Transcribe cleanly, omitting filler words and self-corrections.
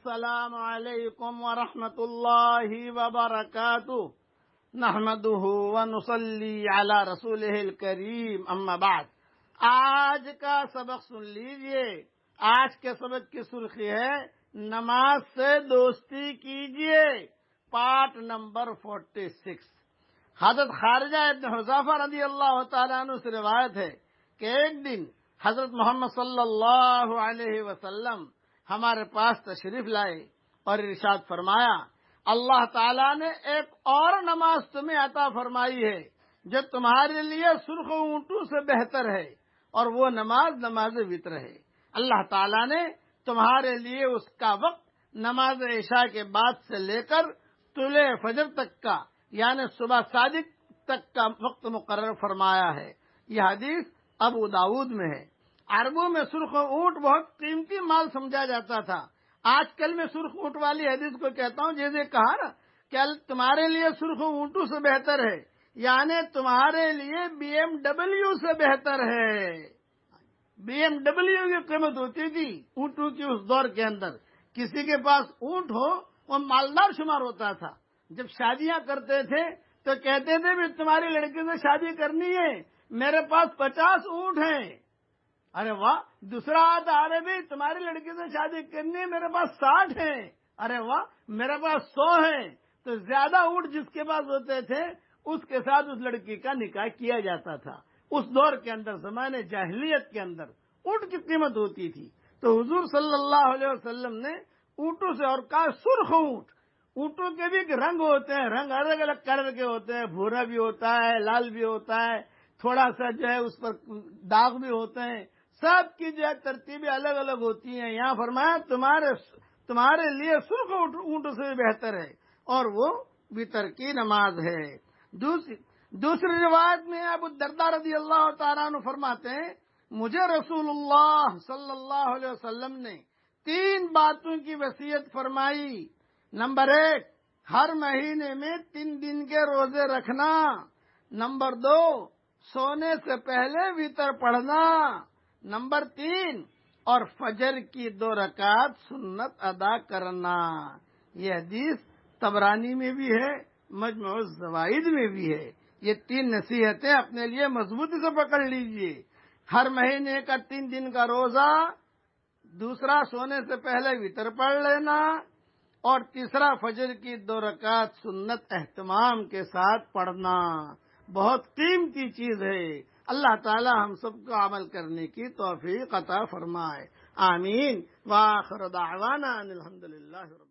السلام علیکم ورحمۃ اللہ وبرکاتہ نحمده ونصلی علی رسولہ الکریم اما بعد۔ آج کا سبق سن لیجئے۔ آج کے سبق کی سرخی ہے نماز سے دوستی کیجئے، پارٹ نمبر 46۔ حضرت خارجہ ابن حذیفہ رضی اللہ تعالیٰ عنہ سے روایت ہے کہ ایک دن حضرت محمد صلی اللہ علیہ وسلم ہمارے پاس تشریف لائے اور ارشاد فرمایا، اللہ تعالیٰ نے ایک اور نماز تمہیں عطا فرمائی ہے جو تمہارے لیے سرخ اونٹوں سے بہتر ہے، اور وہ نماز وتر ہے۔ اللہ تعالیٰ نے تمہارے لیے اس کا وقت نماز عشاء کے بعد سے لے کر طلوع فجر تک کا یعنی صبح صادق تک کا وقت مقرر فرمایا ہے۔ یہ حدیث ابو داؤد میں ہے۔ عربوں میں سرخ اونٹ بہت قیمتی مال سمجھا جاتا تھا۔ آج کل میں سرخ اونٹ والی حدیث کو کہتا ہوں، جیسے کہا نا کہ تمہارے لیے سرخ اونٹوں سے بہتر ہے، یعنی تمہارے لیے BMW سے بہتر ہے۔ BMW کی قیمت ہوتی تھی اونٹوں کی اس دور کے اندر۔ کسی کے پاس اونٹ ہو وہ مالدار شمار ہوتا تھا۔ جب شادیاں کرتے تھے تو کہتے تھے بھی تمہاری لڑکی سے شادی کرنی ہے، میرے پاس 50 اونٹ ہیں۔ ارے واہ! دوسرا آتا، ارے بھی تمہاری لڑکی سے شادی کرنی ہے، میرے پاس 60 ہیں۔ ارے واہ! میرے پاس 100 ہیں۔ تو زیادہ اونٹ جس کے پاس ہوتے تھے اس کے ساتھ اس لڑکی کا نکاح کیا جاتا تھا۔ اس دور کے اندر، زمانے جاہلیت کے اندر اونٹ کی قیمت ہوتی تھی۔ تو حضور صلی اللہ علیہ وسلم نے اونٹوں سے، اور کہا سرخ اونٹ۔ اونٹوں کے بھی رنگ ہوتے ہیں، رنگ الگ الگ کلر کے ہوتے ہیں، بھورا بھی ہوتا ہے، لال بھی ہوتا ہے، تھوڑا سا جو ہے اس پر داغ بھی ہوتے ہیں، سب کی جو ہے ترتیبیں الگ الگ ہوتی ہیں۔ یہاں فرمایا تمہارے لیے سرخ اونٹ سے بہتر ہے، اور وہ وتر کی نماز ہے۔ دوسری روایت میں ابو الدرداء رضی اللہ تعالیٰ عنہ فرماتے ہیں، مجھے رسول اللہ صلی اللہ علیہ وسلم نے 3 باتوں کی وصیت فرمائی۔ نمبر 1، ہر مہینے میں 3 دن کے روزے رکھنا۔ نمبر 2، سونے سے پہلے وتر پڑھنا۔ نمبر 3، اور فجر کی 2 رکعت سنت ادا کرنا۔ یہ حدیث طبرانی میں بھی ہے، مجموع الزوائد میں بھی ہے۔ یہ 3 نصیحتیں اپنے لیے مضبوطی سے پکڑ لیجئے۔ ہر مہینے کا 3 دن کا روزہ، دوسرا سونے سے پہلے وتر پڑھ لینا، اور تیسرا فجر کی 2 رکعت سنت اہتمام کے ساتھ پڑھنا۔ بہت قیمتی چیز ہے۔ اللہ تعالی ہم سب کو عمل کرنے کی توفیق عطا فرمائے، آمین۔ وآخر دعوانا ان الحمدللہ رب